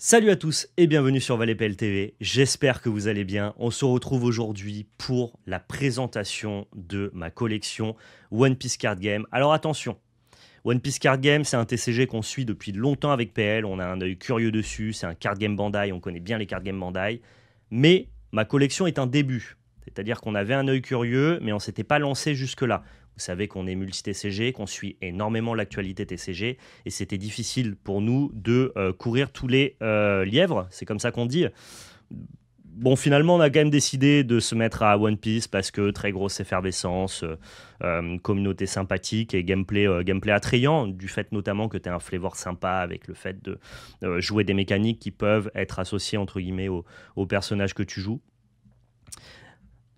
Salut à tous et bienvenue sur ValetPL TV, j'espère que vous allez bien. On se retrouve aujourd'hui pour la présentation de ma collection One Piece Card Game. Alors attention, One Piece Card Game c'est un TCG qu'on suit depuis longtemps avec PL, on a un œil curieux dessus, c'est un card game Bandai, on connaît bien les card game Bandai, mais ma collection est un début. C'est-à-dire qu'on avait un œil curieux, mais on ne s'était pas lancé jusque-là. Vous savez qu'on est multi-TCG, qu'on suit énormément l'actualité TCG, et c'était difficile pour nous de courir tous les lièvres, c'est comme ça qu'on dit. Bon, finalement, on a quand même décidé de se mettre à One Piece parce que très grosse effervescence, communauté sympathique et gameplay attrayant, du fait notamment que tu as un flavor sympa avec le fait de jouer des mécaniques qui peuvent être associées entre guillemets au personnage que tu joues.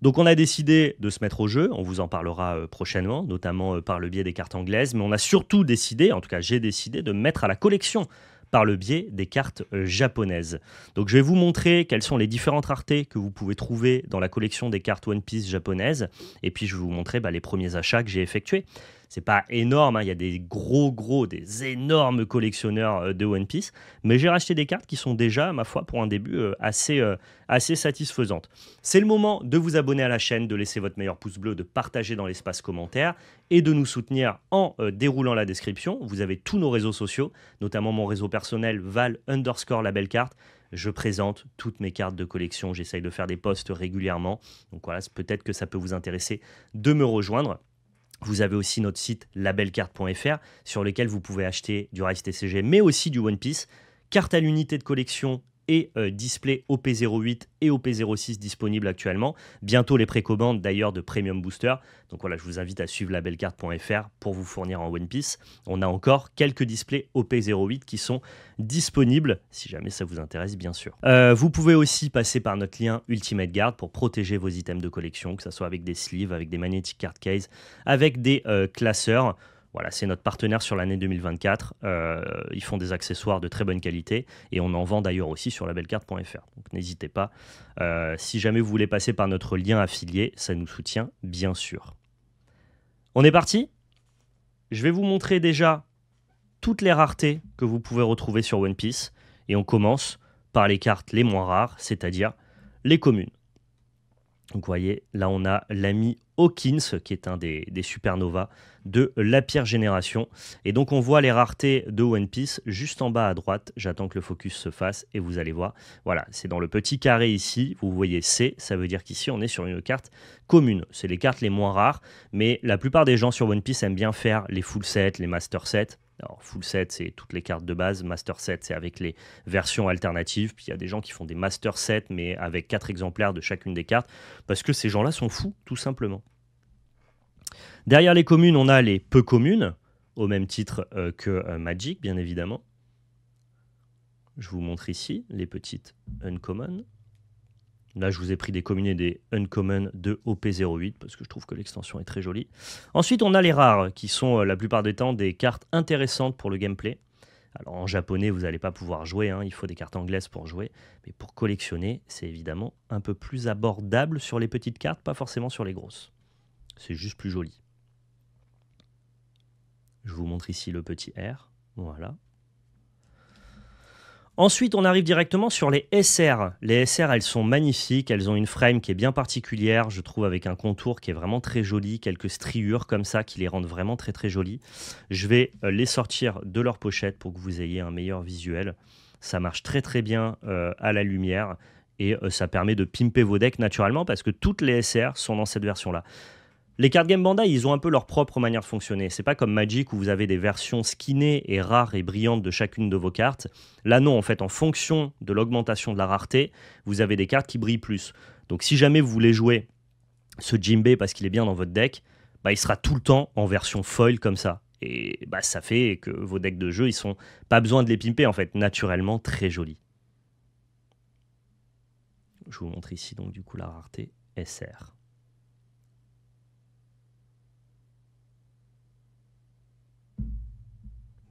Donc on a décidé de se mettre au jeu, on vous en parlera prochainement, notamment par le biais des cartes anglaises, mais on a surtout décidé, en tout cas j'ai décidé, de me mettre à la collection par le biais des cartes japonaises. Donc je vais vous montrer quelles sont les différentes raretés que vous pouvez trouver dans la collection des cartes One Piece japonaises, et puis je vais vous montrer les premiers achats que j'ai effectués. C'est pas énorme, hein, il y a des des énormes collectionneurs de One Piece, mais j'ai racheté des cartes qui sont déjà, ma foi, pour un début assez satisfaisantes. C'est le moment de vous abonner à la chaîne, de laisser votre meilleur pouce bleu, de partager dans l'espace commentaire et de nous soutenir en déroulant la description. Vous avez tous nos réseaux sociaux, notamment mon réseau personnel Val_Label-Carte. Je présente toutes mes cartes de collection, j'essaye de faire des posts régulièrement. Donc voilà, peut-être que ça peut vous intéresser de me rejoindre. Vous avez aussi notre site labelcarte.fr sur lequel vous pouvez acheter du Rise TCG, mais aussi du One Piece, carte à l'unité de collection et display OP08 et OP06 disponibles actuellement. Bientôt les précommandes d'ailleurs de Premium Booster. Donc voilà, je vous invite à suivre labelcarte.fr pour vous fournir en One Piece. On a encore quelques displays OP08 qui sont disponibles, si jamais ça vous intéresse bien sûr. Vous pouvez aussi passer par notre lien Ultimate Guard pour protéger vos items de collection, que ce soit avec des sleeves, avec des magnetic card case, avec des classeurs. Voilà, c'est notre partenaire sur l'année 2024. Ils font des accessoires de très bonne qualité et on en vend d'ailleurs aussi sur labelcarte.fr. Donc n'hésitez pas. Si jamais vous voulez passer par notre lien affilié, ça nous soutient bien sûr. On est parti ? Je vais vous montrer déjà toutes les raretés que vous pouvez retrouver sur One Piece et on commence par les cartes les moins rares, c'est-à-dire les communes. Donc vous voyez, là on a l'ami Hawkins, qui est un des supernovas de la pire génération. Et donc on voit les raretés de One Piece juste en bas à droite. J'attends que le focus se fasse et vous allez voir. Voilà, c'est dans le petit carré ici. Vous voyez C, ça veut dire qu'ici on est sur une carte commune. C'est les cartes les moins rares, mais la plupart des gens sur One Piece aiment bien faire les full sets, les master sets. Alors, full set, c'est toutes les cartes de base. Master set, c'est avec les versions alternatives. Puis il y a des gens qui font des master sets, mais avec 4 exemplaires de chacune des cartes, parce que ces gens-là sont fous, tout simplement. Derrière les communes, on a les peu communes, au même titre que Magic, bien évidemment. Je vous montre ici les petites uncommon. Là, je vous ai pris des communes et des uncommon de OP08 parce que je trouve que l'extension est très jolie. Ensuite, on a les rares qui sont la plupart du temps des cartes intéressantes pour le gameplay. Alors en japonais, vous n'allez pas pouvoir jouer, hein, il faut des cartes anglaises pour jouer. Mais pour collectionner, c'est évidemment un peu plus abordable sur les petites cartes, pas forcément sur les grosses. C'est juste plus joli. Je vous montre ici le petit R. Voilà. Ensuite, on arrive directement sur les SR. Les SR, elles sont magnifiques, elles ont une frame qui est bien particulière, je trouve, avec un contour qui est vraiment très joli, quelques striures comme ça qui les rendent vraiment très très jolies. Je vais les sortir de leur pochette pour que vous ayez un meilleur visuel. Ça marche très très bien à la lumière et ça permet de pimper vos decks naturellement parce que toutes les SR sont dans cette version-là. Les card game Bandai, ils ont un peu leur propre manière de fonctionner. C'est pas comme Magic où vous avez des versions skinnées et rares et brillantes de chacune de vos cartes. Là non, en fait, en fonction de l'augmentation de la rareté, vous avez des cartes qui brillent plus. Donc si jamais vous voulez jouer ce Jinbei parce qu'il est bien dans votre deck, il sera tout le temps en version foil comme ça. Et ça fait que vos decks de jeu, ils sont pas besoin de les pimper en fait, naturellement très jolis. Je vous montre ici donc du coup la rareté SR.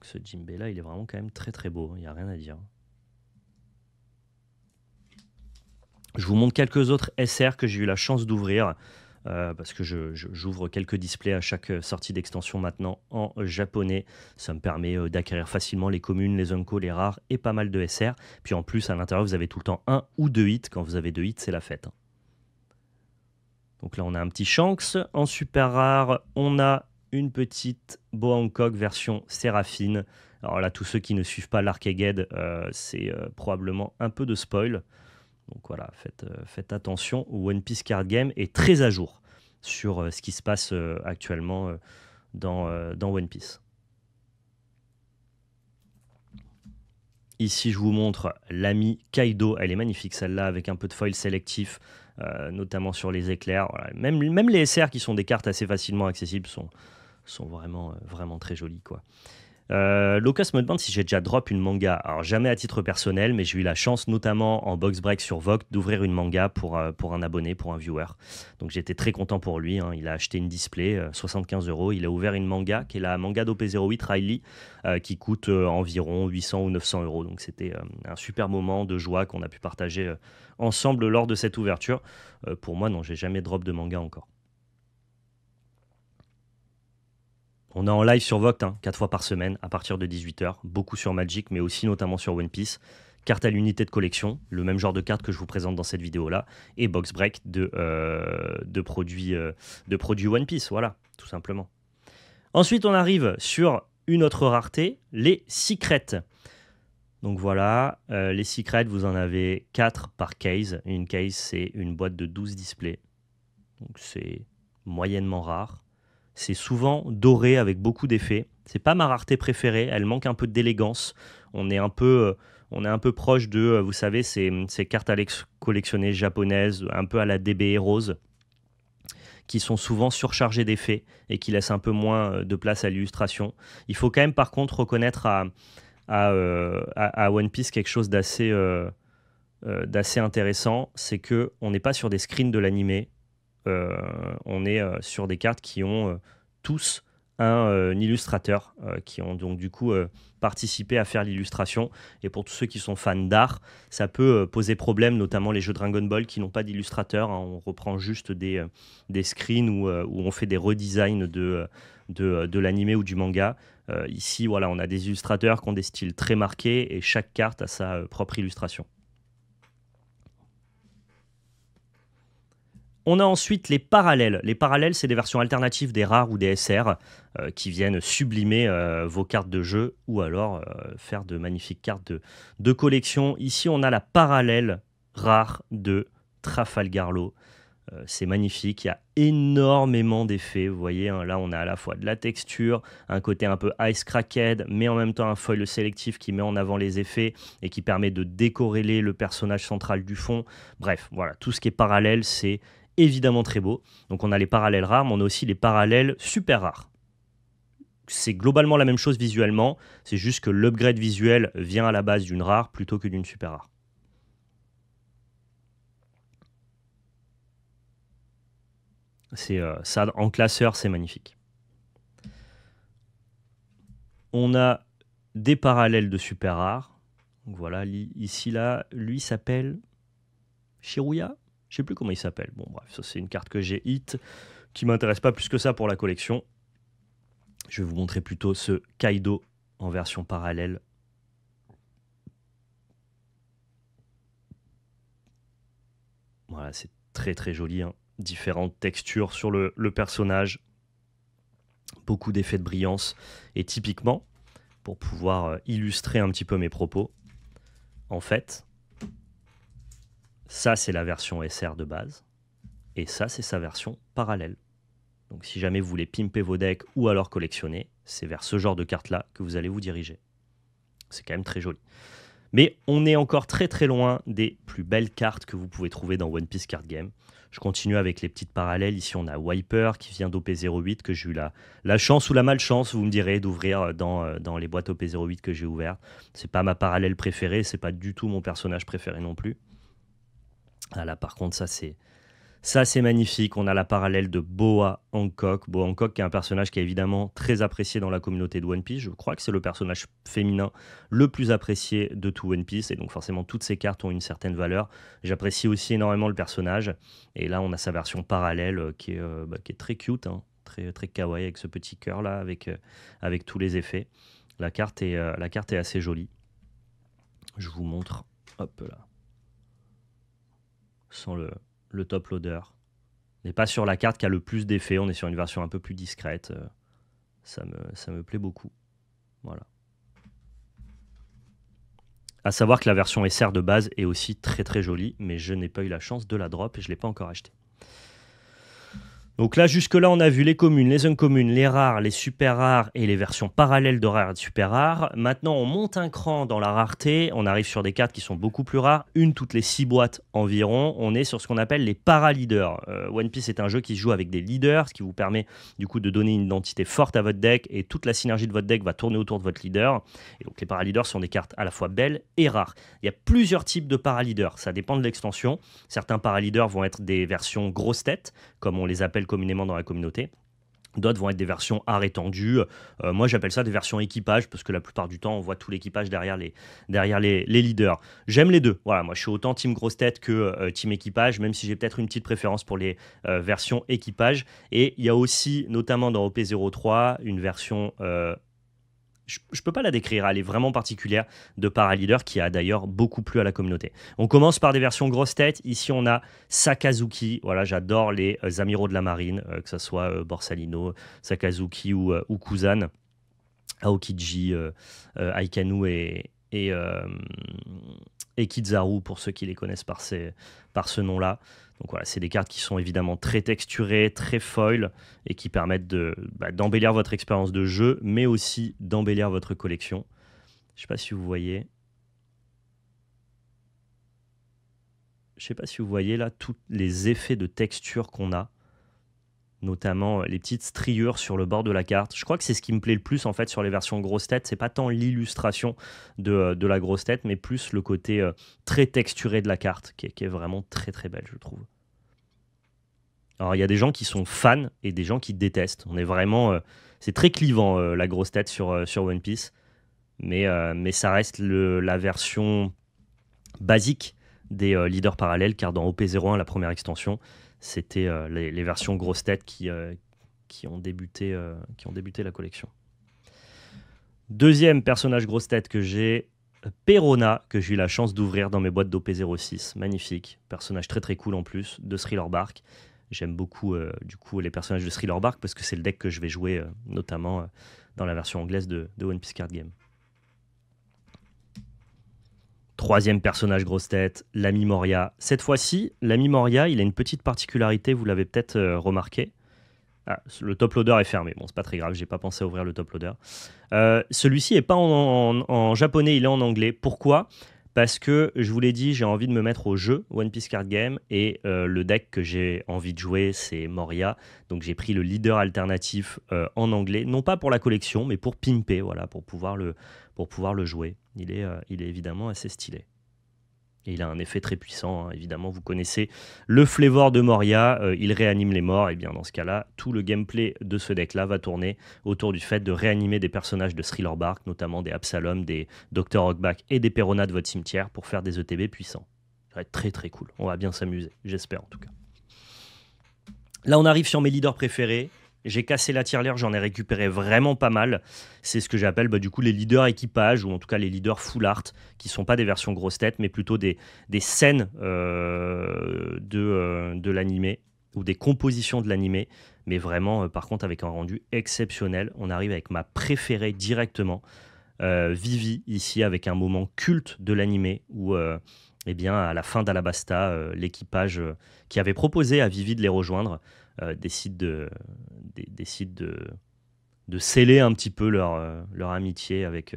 Ce Jinbei là, il est vraiment quand même très très beau, il n'y a rien à dire. Je vous montre quelques autres SR que j'ai eu la chance d'ouvrir. parce que j'ouvre quelques displays à chaque sortie d'extension maintenant en japonais. Ça me permet d'acquérir facilement les communes, les uncos, les rares et pas mal de SR. Puis en plus, à l'intérieur, vous avez tout le temps 1 ou 2 hits. Quand vous avez 2 hits, c'est la fête. Donc là, on a un petit Shanks. En super rare, on a une petite Boa Hancock version Séraphine. Alors là, tous ceux qui ne suivent pas l'Arcade, c'est probablement un peu de spoil. Donc voilà, faites attention. One Piece Card Game est très à jour sur ce qui se passe actuellement dans One Piece. Ici, je vous montre l'ami Kaido. Elle est magnifique, celle-là, avec un peu de foil sélectif, notamment sur les éclairs. Voilà. Même les SR, qui sont des cartes assez facilement accessibles, sont vraiment très jolies, quoi. Locus me demande si j'ai déjà drop une manga. Alors jamais à titre personnel, mais j'ai eu la chance, notamment en box break sur Vogue, d'ouvrir une manga pour un abonné, pour un viewer. Donc j'étais très content pour lui, hein. Il a acheté une display, 75 €. Il a ouvert une manga, qui est la manga d'OP08 Riley, qui coûte environ 800 ou 900 €. Donc c'était un super moment de joie qu'on a pu partager ensemble lors de cette ouverture. Pour moi, non, j'ai jamais drop de manga encore. On est en live sur Vogt, 4 fois par semaine, à partir de 18 h. Beaucoup sur Magic, mais aussi notamment sur One Piece. Carte à l'unité de collection, le même genre de carte que je vous présente dans cette vidéo-là. Et box break de produits One Piece, voilà, tout simplement. Ensuite, on arrive sur une autre rareté, les secrets. Donc voilà, les secrets, vous en avez 4 par case. Une case, c'est une boîte de 12 displays. Donc c'est moyennement rare. C'est souvent doré avec beaucoup d'effets. C'est pas ma rareté préférée, elle manque un peu d'élégance. On est un peu proche de, vous savez, ces cartes à collectionner japonaises, un peu à la DB Heroes, qui sont souvent surchargées d'effets et qui laissent un peu moins de place à l'illustration. Il faut quand même par contre reconnaître à One Piece quelque chose d'assez intéressant, c'est qu'on n'est pas sur des screens de l'animé. On est sur des cartes qui ont tous un illustrateur, qui ont donc du coup participé à faire l'illustration. Et pour tous ceux qui sont fans d'art, ça peut poser problème, notamment les jeux Dragon Ball qui n'ont pas d'illustrateur. On reprend juste des screens où on fait des redesigns de l'animé ou du manga. Ici, voilà, on a des illustrateurs qui ont des styles très marqués et chaque carte a sa propre illustration. On a ensuite les parallèles. Les parallèles, c'est des versions alternatives des rares ou des SR qui viennent sublimer vos cartes de jeu ou alors faire de magnifiques cartes de collection. Ici, on a la parallèle rare de Trafalgar Law. C'est magnifique, il y a énormément d'effets. Vous voyez, là, on a à la fois de la texture, un côté un peu Ice Cracked, mais en même temps un foil sélectif qui met en avant les effets et qui permet de décorréler le personnage central du fond. Bref, voilà, tout ce qui est parallèle, c'est évidemment très beau. Donc on a les parallèles rares, mais on a aussi les parallèles super rares. C'est globalement la même chose visuellement, c'est juste que l'upgrade visuel vient à la base d'une rare plutôt que d'une super rare. Ça, en classeur, c'est magnifique. On a des parallèles de super rares. Donc voilà, ici, là, lui s'appelle Shiruya. Je sais plus comment il s'appelle. Bon, bref, ça c'est une carte que j'ai hit, qui m'intéresse pas plus que ça pour la collection. Je vais vous montrer plutôt ce Kaido en version parallèle. Voilà, c'est très très joli, hein. Différentes textures sur le personnage, beaucoup d'effets de brillance. Et typiquement, pour pouvoir illustrer un petit peu mes propos, en fait, ça c'est la version SR de base, et ça c'est sa version parallèle. Donc si jamais vous voulez pimper vos decks ou alors collectionner, c'est vers ce genre de carte-là que vous allez vous diriger. C'est quand même très joli. Mais on est encore très très loin des plus belles cartes que vous pouvez trouver dans One Piece Card Game. Je continue avec les petites parallèles. Ici, on a Wiper qui vient d'OP08, que j'ai eu la chance ou la malchance, vous me direz, d'ouvrir dans les boîtes OP08 que j'ai ouvertes. C'est pas ma parallèle préférée, c'est pas du tout mon personnage préféré non plus. Ah là, par contre, ça Ça, c'est magnifique. On a la parallèle de Boa Hancock. Boa Hancock, qui est un personnage qui est évidemment très apprécié dans la communauté de One Piece. Je crois que c'est le personnage féminin le plus apprécié de tout One Piece. Et donc, forcément, toutes ces cartes ont une certaine valeur. J'apprécie aussi énormément le personnage. Et là, on a sa version parallèle qui est très cute, hein. Très, très kawaii avec ce petit cœur là, avec tous les effets. La carte est assez jolie. Je vous montre. Hop là. Sans le top loader. On n'est pas sur la carte qui a le plus d'effets, on est sur une version un peu plus discrète. Ça me plaît beaucoup. Voilà. À savoir que la version SR de base est aussi très très jolie, mais je n'ai pas eu la chance de la drop et je ne l'ai pas encore achetée. Donc là, jusque-là, on a vu les communes, les uncommunes, les rares, les super rares et les versions parallèles de rares et de super rares. Maintenant, on monte un cran dans la rareté. On arrive sur des cartes qui sont beaucoup plus rares. Une toutes les 6 boîtes environ. On est sur ce qu'on appelle les para-leaders. One Piece est un jeu qui se joue avec des leaders, ce qui vous permet du coup de donner une identité forte à votre deck. Et toute la synergie de votre deck va tourner autour de votre leader. Et donc les para-leaders sont des cartes à la fois belles et rares. Il y a plusieurs types de para-leaders. Ça dépend de l'extension. Certains para-leaders vont être des versions grosses têtes, comme on les appelle communément dans la communauté. D'autres vont être des versions art étendu. Moi, j'appelle ça des versions équipage parce que la plupart du temps, on voit tout l'équipage derrière les leaders. J'aime les deux. Voilà, moi, je suis autant team grosse tête que team équipage, même si j'ai peut-être une petite préférence pour les versions équipage. Et il y a aussi, notamment dans OP03, une version... je ne peux pas la décrire, elle est vraiment particulière de Paraleader qui a d'ailleurs beaucoup plu à la communauté. On commence par des versions grosses têtes. Ici, on a Sakazuki. Voilà, j'adore les amiraux de la marine, que ce soit Borsalino, Sakazuki ou Kuzan, Aokiji, Aikanu et Kizaru pour ceux qui les connaissent par ce nom-là. Donc voilà, c'est des cartes qui sont évidemment très texturées, très foil et qui permettent d'embellir votre expérience de jeu, mais aussi d'embellir votre collection. Je ne sais pas si vous voyez. Je sais pas si vous voyez là tous les effets de texture qu'on a, notamment les petites striures sur le bord de la carte. Je crois que c'est ce qui me plaît le plus en fait sur les versions grosse tête. C'est pas tant l'illustration de la grosse tête, mais plus le côté très texturé de la carte, qui est vraiment très très belle, je trouve. Alors il y a des gens qui sont fans et des gens qui détestent. On est vraiment, c'est très clivant la grosse tête sur One Piece, mais ça reste la version basique des leaders parallèles, car dans OP01, la première extension, c'était les versions grosses têtes qui ont débuté la collection. Deuxième personnage grosse tête que j'ai, Perona, que j'ai eu la chance d'ouvrir dans mes boîtes d'OP06. Magnifique, personnage très très cool en plus, de Thriller Bark. J'aime beaucoup du coup les personnages de Thriller Bark parce que c'est le deck que je vais jouer notamment dans la version anglaise de One Piece Card Game. Troisième personnage grosse tête, l'ami Moria. Cette fois-ci, l'ami Moria, il a une petite particularité, vous l'avez peut-être remarqué. Ah, le top loader est fermé. Bon, c'est pas très grave, j'ai pas pensé à ouvrir le top loader. Celui-ci est pas en japonais, il est en anglais. Pourquoi ? Parce que, je vous l'ai dit, j'ai envie de me mettre au jeu One Piece Card Game et le deck que j'ai envie de jouer, c'est Moria. Donc j'ai pris le leader alternatif en anglais, non pas pour la collection, mais pour pimper, voilà, pour pouvoir le jouer. Il est évidemment assez stylé. Et il a un effet très puissant, hein. Évidemment, vous connaissez le flavor de Moria, il réanime les morts, et bien dans ce cas-là, tout le gameplay de ce deck-là va tourner autour du fait de réanimer des personnages de Thriller Bark, notamment des Absalom, des Dr. Rockback et des Perona de votre cimetière pour faire des ETB puissants. Ça va être très très cool, on va bien s'amuser, j'espère en tout cas. Là, on arrive sur mes leaders préférés. J'ai cassé la tirelire, j'en ai récupéré vraiment pas mal. C'est ce que j'appelle du coup les leaders équipage, ou en tout cas les leaders full art, qui ne sont pas des versions grosses têtes, mais plutôt des scènes de l'animé, ou des compositions de l'animé, mais vraiment par contre avec un rendu exceptionnel. On arrive avec ma préférée directement, Vivi, ici avec un moment culte de l'animé, où eh bien, à la fin d'Alabasta, l'équipage qui avait proposé à Vivi de les rejoindre, décide de sceller un petit peu leur amitié avec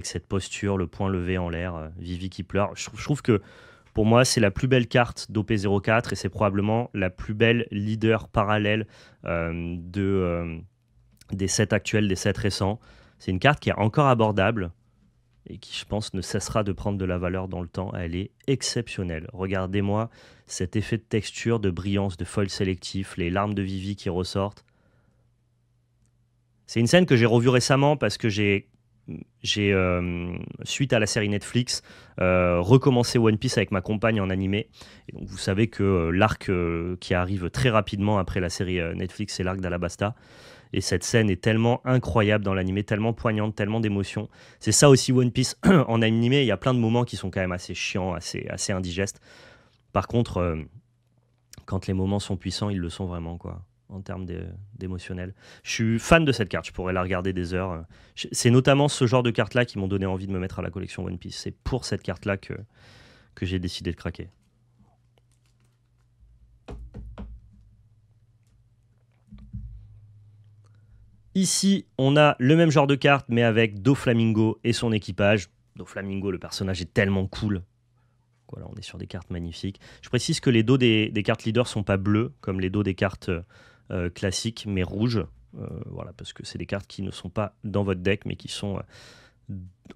cette posture, le poing levé en l'air, Vivi qui pleure. Je trouve que pour moi, c'est la plus belle carte d'OP04 et c'est probablement la plus belle leader parallèle des sets actuels, des sets récents. C'est une carte qui est encore abordable et qui, je pense, ne cessera de prendre de la valeur dans le temps. Elle est exceptionnelle. Regardez-moi cet effet de texture, de brillance, de foil sélectif, les larmes de Vivi qui ressortent. C'est une scène que j'ai revue récemment parce que suite à la série Netflix, recommencé One Piece avec ma compagne en animé. Et donc, vous savez que l'arc qui arrive très rapidement après la série Netflix, c'est l'arc d'Alabasta. Et cette scène est tellement incroyable dans l'animé, tellement poignante, tellement d'émotions. C'est ça aussi One Piece en animé. Il y a plein de moments qui sont quand même assez chiants, assez indigestes. Par contre, quand les moments sont puissants, ils le sont vraiment, quoi, en termes d'émotionnel. Je suis fan de cette carte, je pourrais la regarder des heures. C'est notamment ce genre de cartes-là qui m'ont donné envie de me mettre à la collection One Piece. C'est pour cette carte-là que j'ai décidé de craquer. Ici, on a le même genre de carte, mais avec Doflamingo et son équipage. Doflamingo, le personnage est tellement cool. Voilà, on est sur des cartes magnifiques. Je précise que les dos des cartes leaders ne sont pas bleus, comme les dos des cartes classiques, mais rouges. Voilà, parce que c'est des cartes qui ne sont pas dans votre deck, mais qui sont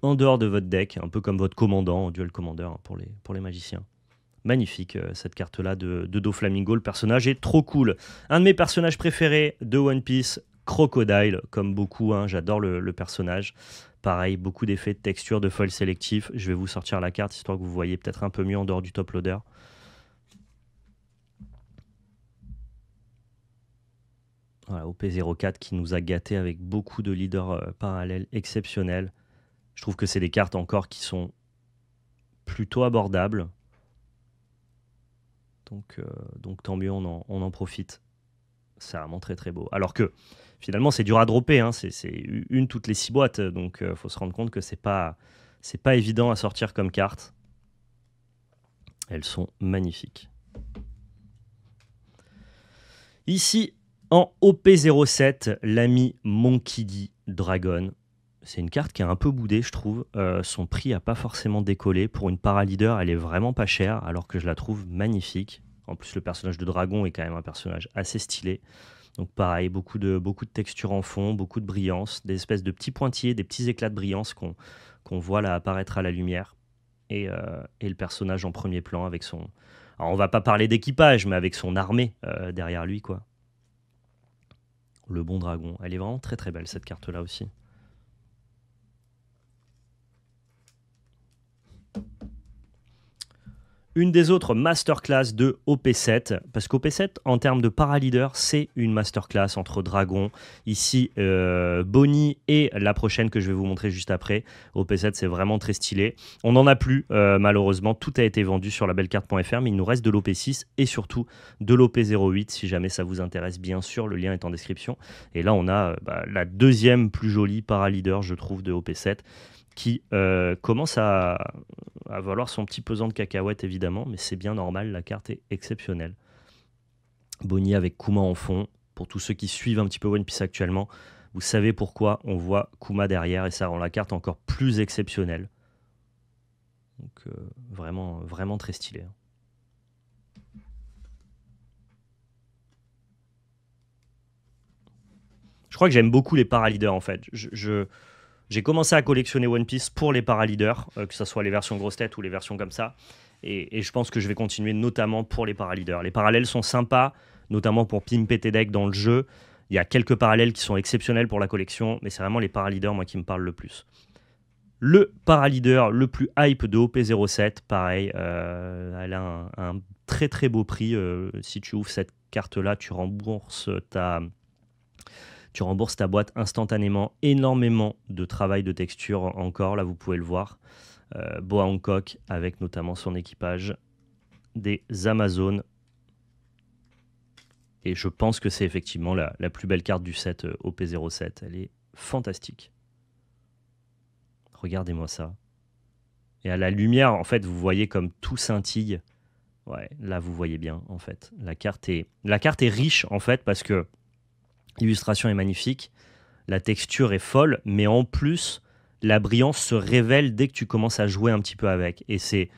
en dehors de votre deck, un peu comme votre commandant, duel commander, hein, pour les magiciens. Magnifique, cette carte-là de Doflamingo. Le personnage est trop cool. Un de mes personnages préférés de One Piece, Crocodile, comme beaucoup, hein, j'adore le personnage. Pareil, beaucoup d'effets de texture, de foil sélectif. Je vais vous sortir la carte, histoire que vous voyez peut-être un peu mieux en dehors du top loader. Voilà, OP04 qui nous a gâtés avec beaucoup de leaders parallèles exceptionnels. Je trouve que c'est des cartes encore qui sont plutôt abordables. Donc tant mieux, on en profite. C'est vraiment très très beau. Alors que finalement c'est dur à dropper, hein. C'est une toutes les 6 boîtes, donc faut se rendre compte que c'est pas évident à sortir comme carte. Elles sont magnifiques. Ici en OP07, l'ami Monkey D. Dragon. C'est une carte qui est un peu boudée, je trouve. Son prix n'a pas forcément décollé. Pour une para-leader, elle est vraiment pas chère, alors que je la trouve magnifique. En plus, le personnage de Dragon est quand même un personnage assez stylé. Donc pareil, beaucoup de textures en fond, beaucoup de brillance, des espèces de petits pointillés, des petits éclats de brillance qu'on voit là apparaître à la lumière. Et le personnage en premier plan avec son... Alors on va pas parler d'équipage, mais avec son armée derrière lui, quoi. Le bon dragon. Elle est vraiment très très belle, cette carte-là aussi. Une des autres masterclass de OP7, parce qu'OP7, en termes de paraleader, c'est une masterclass entre Dragon, ici Bonnie et la prochaine que je vais vous montrer juste après. OP7, c'est vraiment très stylé. On n'en a plus, malheureusement, tout a été vendu sur labellecarte.fr, mais il nous reste de l'OP6 et surtout de l'OP08, si jamais ça vous intéresse, bien sûr, le lien est en description. Et là, on a la deuxième plus jolie paraleader, je trouve, de OP7, qui commence à valoir son petit pesant de cacahuètes, évidemment, mais c'est bien normal, la carte est exceptionnelle. Bonnie avec Kuma en fond. Pour tous ceux qui suivent un petit peu One Piece actuellement, vous savez pourquoi on voit Kuma derrière, et ça rend la carte encore plus exceptionnelle. Donc vraiment, vraiment très stylé. Je crois que j'aime beaucoup les paraleaders, en fait. J'ai commencé à collectionner One Piece pour les paraleaders, que ce soit les versions grosses têtes ou les versions comme ça. Et je pense que je vais continuer notamment pour les paraleaders. Les parallèles sont sympas, notamment pour pimper tes decks dans le jeu. Il y a quelques parallèles qui sont exceptionnels pour la collection, mais c'est vraiment les paraleaders, moi, qui me parlent le plus. Le paraleader le plus hype de OP07, pareil, elle a un très très beau prix. Si tu ouvres cette carte-là, tu rembourses ta boîte instantanément. Énormément de travail de texture encore, là vous pouvez le voir. Boa Hancock avec notamment son équipage, des Amazones. Et je pense que c'est effectivement la plus belle carte du set OP07. Elle est fantastique. Regardez-moi ça. Et à la lumière, en fait, vous voyez comme tout scintille. Ouais, là vous voyez bien, en fait. La carte est riche, en fait, parce que l'illustration est magnifique, la texture est folle, mais en plus, la brillance se révèle dès que tu commences à jouer un petit peu avec. Et c'est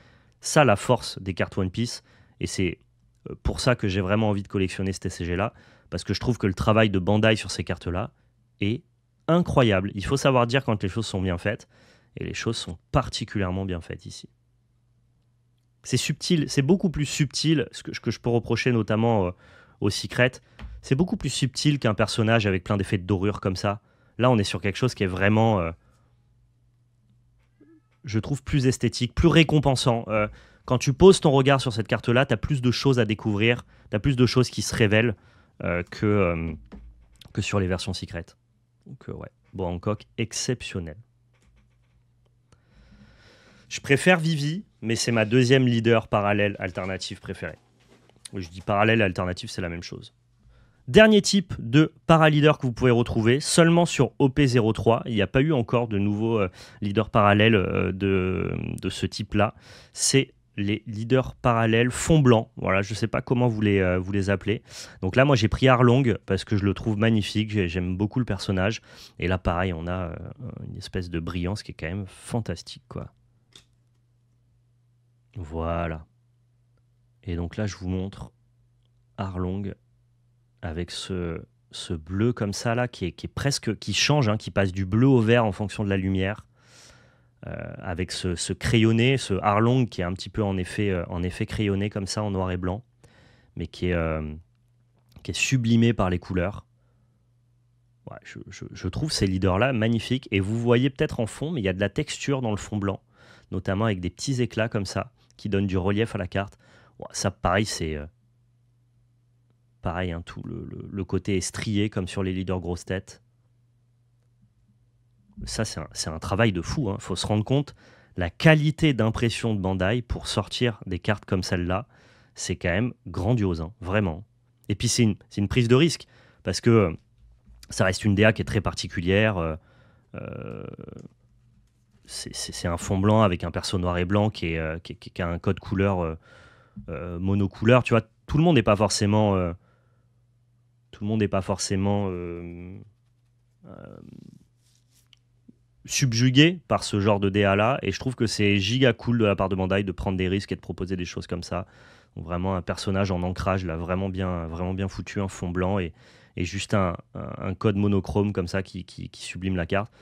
ça la force des cartes One Piece. Et c'est pour ça que j'ai vraiment envie de collectionner cet TCG-là, parce que je trouve que le travail de Bandai sur ces cartes-là est incroyable. Il faut savoir dire quand les choses sont bien faites. Et les choses sont particulièrement bien faites ici. C'est subtil, c'est beaucoup plus subtil, ce que je peux reprocher notamment au Secret, c'est beaucoup plus subtil qu'un personnage avec plein d'effets de dorure comme ça. Là, on est sur quelque chose qui est vraiment, je trouve, plus esthétique, plus récompensant. Quand tu poses ton regard sur cette carte-là, tu as plus de choses à découvrir, tu as plus de choses qui se révèlent que sur les versions Secret. Donc ouais, bon, Hancock, exceptionnel. Je préfère Vivi, mais c'est ma deuxième leader parallèle alternative préférée. Je dis parallèle et alternative, c'est la même chose. Dernier type de paraleader que vous pouvez retrouver seulement sur OP03. Il n'y a pas eu encore de nouveaux leaders parallèles de ce type-là. C'est les leaders parallèles fond blanc. Voilà, je ne sais pas comment vous les appelez. Donc là, moi, j'ai pris Arlong parce que je le trouve magnifique. J'aime beaucoup le personnage. Et là, pareil, on a une espèce de brillance qui est quand même fantastique, quoi. Voilà. Et donc là, je vous montre Arlong avec ce bleu comme ça, là, qui est presque, qui change, hein, qui passe du bleu au vert en fonction de la lumière. Avec ce crayonné, ce Arlong qui est un petit peu en effet crayonné comme ça, en noir et blanc, mais qui est sublimé par les couleurs. Ouais, je trouve ces leaders-là magnifiques. Et vous voyez peut-être en fond, mais il y a de la texture dans le fond blanc, notamment avec des petits éclats comme ça, qui donnent du relief à la carte. Ouais, ça, pareil, c'est... pareil, hein, tout le côté est strié comme sur les leaders grosses têtes. Ça, c'est un travail de fou. Il faut se rendre compte, la qualité d'impression de Bandai pour sortir des cartes comme celle-là, c'est quand même grandiose, hein, vraiment. Et puis, c'est une prise de risque, parce que ça reste une DA qui est très particulière. C'est un fond blanc avec un perso noir et blanc qui a un code couleur monocouleur. Tu vois, tout le monde n'est pas forcément... subjugué par ce genre de DA là, et je trouve que c'est giga cool de la part de Bandai de prendre des risques et de proposer des choses comme ça. Donc vraiment un personnage en ancrage là, vraiment bien foutu, un fond blanc et juste un code monochrome comme ça qui sublime la carte.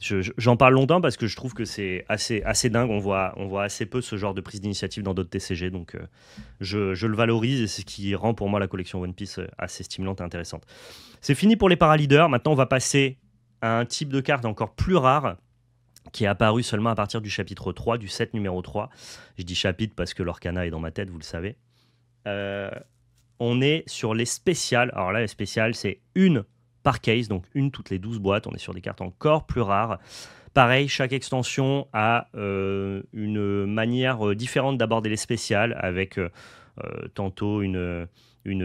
J'en parle longtemps parce que je trouve que c'est assez dingue. On voit assez peu ce genre de prise d'initiative dans d'autres TCG, donc je le valorise et c'est ce qui rend pour moi la collection One Piece assez stimulante et intéressante. C'est fini pour les paraleaders. Maintenant, on va passer à un type de carte encore plus rare qui est apparu seulement à partir du chapitre 3, du set numéro 3. Je dis chapitre parce que l'Orcana est dans ma tête, vous le savez. On est sur les spéciales. Alors là, les spéciales, c'est une par case, donc une toutes les 12 boîtes. On est sur des cartes encore plus rares. Pareil, chaque extension a une manière différente d'aborder les spéciales, avec tantôt une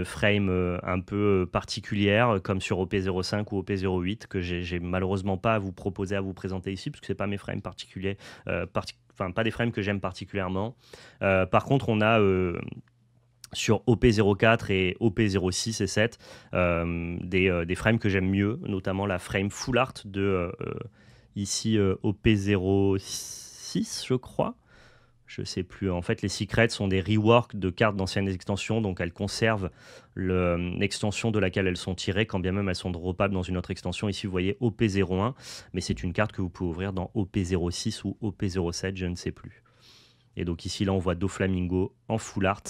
frame un peu particulière, comme sur OP05 ou OP08, que j'ai malheureusement pas à vous proposer, à vous présenter ici, parce que c'est pas mes frames particuliers, enfin pas des frames que j'aime particulièrement. Par contre, on a sur OP04 et OP06 et 7 des frames que j'aime mieux, notamment la frame full art de ici OP06, je crois. Je sais plus. En fait, les secrets sont des reworks de cartes d'anciennes extensions, donc elles conservent l'extension de laquelle elles sont tirées, quand bien même elles sont dropables dans une autre extension. Ici, vous voyez OP01, mais c'est une carte que vous pouvez ouvrir dans OP06 ou OP07, je ne sais plus. Et donc ici, là, on voit Doflamingo en full art,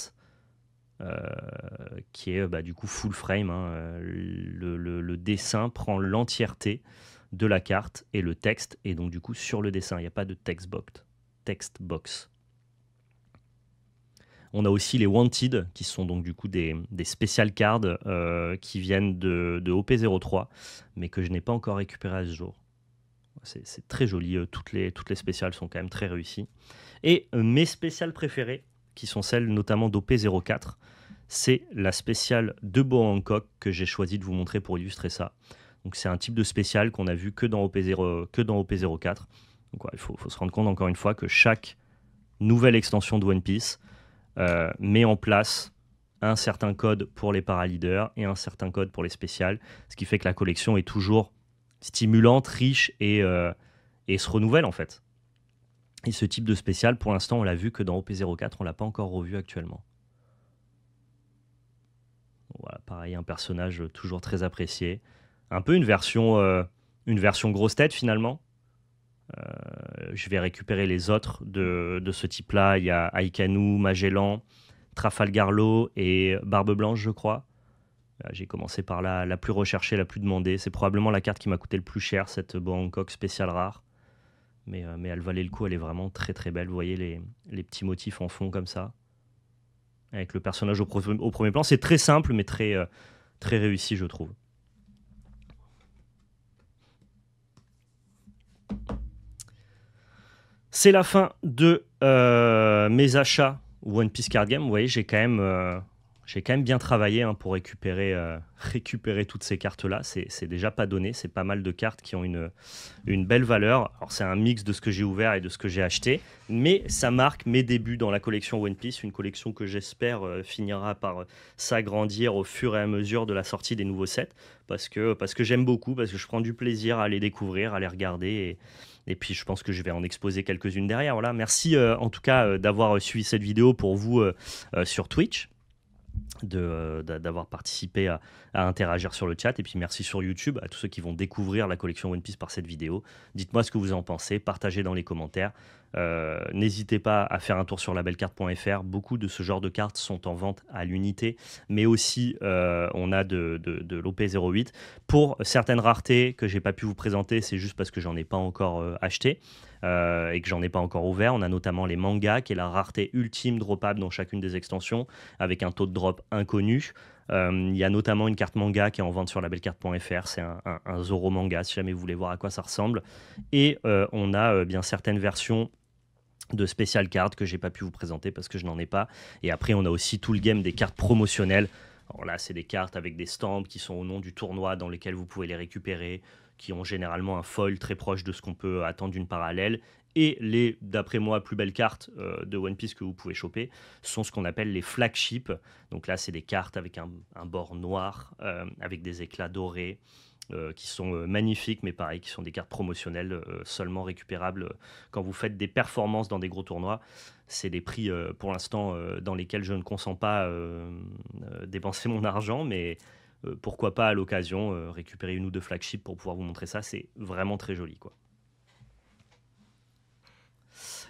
qui est du coup full frame. Hein. Le dessin prend l'entièreté de la carte et le texte est donc du coup sur le dessin. Il n'y a pas de text box. On a aussi les Wanted, qui sont donc du coup des special cards qui viennent de OP03, mais que je n'ai pas encore récupéré à ce jour. C'est très joli, toutes les spéciales sont quand même très réussies. Et mes spéciales préférées, qui sont celles notamment d'OP04, c'est la spéciale de Boa Hancock que j'ai choisi de vous montrer pour illustrer ça. Donc c'est un type de spécial qu'on a vu que dans OP04. Donc ouais, il faut se rendre compte encore une fois que chaque nouvelle extension de One Piece met en place un certain code pour les paraleaders et un certain code pour les spéciales, ce qui fait que la collection est toujours stimulante, riche et se renouvelle en fait. Et ce type de spécial, pour l'instant, on l'a vu que dans OP04, on l'a pas encore revu actuellement. Voilà, pareil, un personnage toujours très apprécié. Un peu une version grosse tête finalement, Je vais récupérer les autres de ce type-là. Il y a Aikanu, Magellan, Trafalgarlo et Barbe Blanche, je crois. J'ai commencé par la plus recherchée, la plus demandée. C'est probablement la carte qui m'a coûté le plus cher, cette Hancock spéciale rare. Mais elle valait le coup, elle est vraiment très très belle. Vous voyez les petits motifs en fond comme ça. Avec le personnage au premier plan. C'est très simple, mais très, très réussi, je trouve. C'est la fin de mes achats One Piece Card Game. Vous voyez, j'ai quand même bien travaillé hein, pour récupérer toutes ces cartes-là. C'est déjà pas donné. C'est pas mal de cartes qui ont une belle valeur. Alors, c'est un mix de ce que j'ai ouvert et de ce que j'ai acheté. Mais ça marque mes débuts dans la collection One Piece. Une collection que j'espère finira par s'agrandir au fur et à mesure de la sortie des nouveaux sets. Parce que j'aime beaucoup, parce que je prends du plaisir à les découvrir, à les regarder. Et puis, je pense que je vais en exposer quelques-unes derrière. Voilà. Merci en tout cas d'avoir suivi cette vidéo pour vous sur Twitch. D'avoir participé à interagir sur le chat, et puis merci sur YouTube à tous ceux qui vont découvrir la collection One Piece par cette vidéo. Dites-moi ce que vous en pensez, partagez dans les commentaires. N'hésitez pas à faire un tour sur labelcarte.fr. Beaucoup de ce genre de cartes sont en vente à l'unité, mais aussi on a de l'OP08. Pour certaines raretés que j'ai pas pu vous présenter, c'est juste parce que j'en ai pas encore acheté. Et que j'en ai pas encore ouvert. On a notamment les mangas, qui est la rareté ultime droppable dans chacune des extensions, avec un taux de drop inconnu. Il y a notamment une carte manga qui est en vente sur labelcarte.fr. C'est un Zoro manga, si jamais vous voulez voir à quoi ça ressemble. Et on a bien certaines versions de spécial cards que j'ai pas pu vous présenter parce que je n'en ai pas. Et après, on a aussi tout le game des cartes promotionnelles. Alors là, c'est des cartes avec des stamps qui sont au nom du tournoi dans lesquels vous pouvez les récupérer, qui ont généralement un foil très proche de ce qu'on peut attendre d'une parallèle. Et les, d'après moi, plus belles cartes de One Piece que vous pouvez choper sont ce qu'on appelle les flagships. Donc là, c'est des cartes avec un bord noir, avec des éclats dorés, qui sont magnifiques, mais pareil, qui sont des cartes promotionnelles seulement récupérables quand vous faites des performances dans des gros tournois. C'est des prix, pour l'instant, dans lesquels je ne consens pas dépenser mon argent, mais pourquoi pas à l'occasion récupérer une ou deux flagships pour pouvoir vous montrer ça. C'est vraiment très joli, quoi.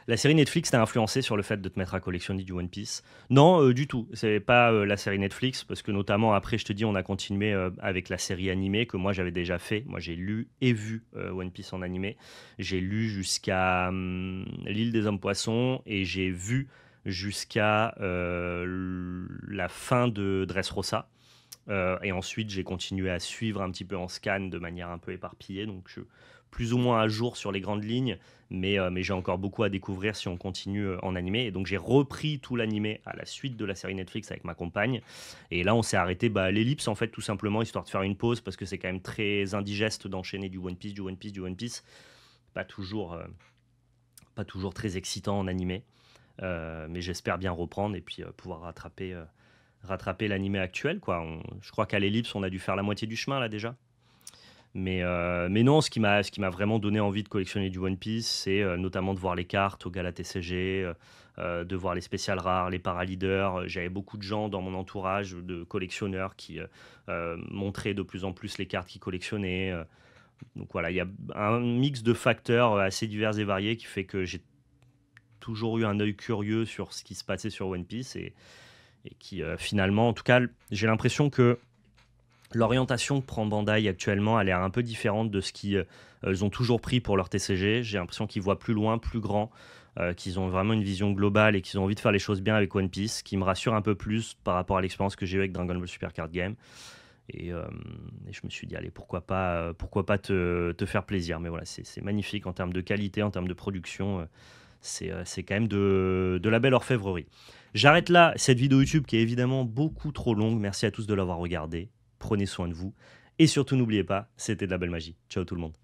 La série Netflix t'a influencé sur le fait de te mettre à collectionner du One Piece? Non, du tout. C'est pas la série Netflix, parce que notamment après, je te dis, on a continué avec la série animée que moi j'avais déjà fait. Moi j'ai lu et vu One Piece en animé. J'ai lu jusqu'à l'île des hommes poissons et j'ai vu jusqu'à la fin de Dressrosa. Et ensuite, j'ai continué à suivre un petit peu en scan de manière un peu éparpillée. Donc, je suis plus ou moins à jour sur les grandes lignes, mais j'ai encore beaucoup à découvrir si on continue en animé. Et donc, j'ai repris tout l'animé à la suite de la série Netflix avec ma compagne. Et là, on s'est arrêté à l'ellipse, en fait, tout simplement, histoire de faire une pause, parce que c'est quand même très indigeste d'enchaîner du One Piece, du One Piece, du One Piece. Pas toujours très excitant en animé. Mais j'espère bien reprendre et puis pouvoir rattraper l'animé actuel, quoi. Je crois qu'à l'ellipse, on a dû faire la moitié du chemin, là, déjà. Mais non, ce qui m'a vraiment donné envie de collectionner du One Piece, c'est notamment de voir les cartes au Gala TCG, de voir les spéciales rares, les paraleaders. J'avais beaucoup de gens dans mon entourage de collectionneurs qui montraient de plus en plus les cartes qu'ils collectionnaient. Donc voilà, il y a un mix de facteurs assez divers et variés qui fait que j'ai toujours eu un œil curieux sur ce qui se passait sur One Piece et qui finalement, en tout cas, j'ai l'impression que l'orientation que prend Bandai actuellement a l'air un peu différente de ce qu'ils ont toujours pris pour leur TCG. J'ai l'impression qu'ils voient plus loin, plus grand, qu'ils ont vraiment une vision globale et qu'ils ont envie de faire les choses bien avec One Piece, qui me rassure un peu plus par rapport à l'expérience que j'ai eue avec Dragon Ball Super Card Game. Et je me suis dit, allez, pourquoi pas te faire plaisir. Mais voilà, c'est magnifique en termes de qualité, en termes de production. C'est quand même de la belle orfèvrerie. J'arrête là cette vidéo YouTube qui est évidemment beaucoup trop longue. Merci à tous de l'avoir regardée. Prenez soin de vous. Et surtout, n'oubliez pas, c'était de la belle magie. Ciao tout le monde.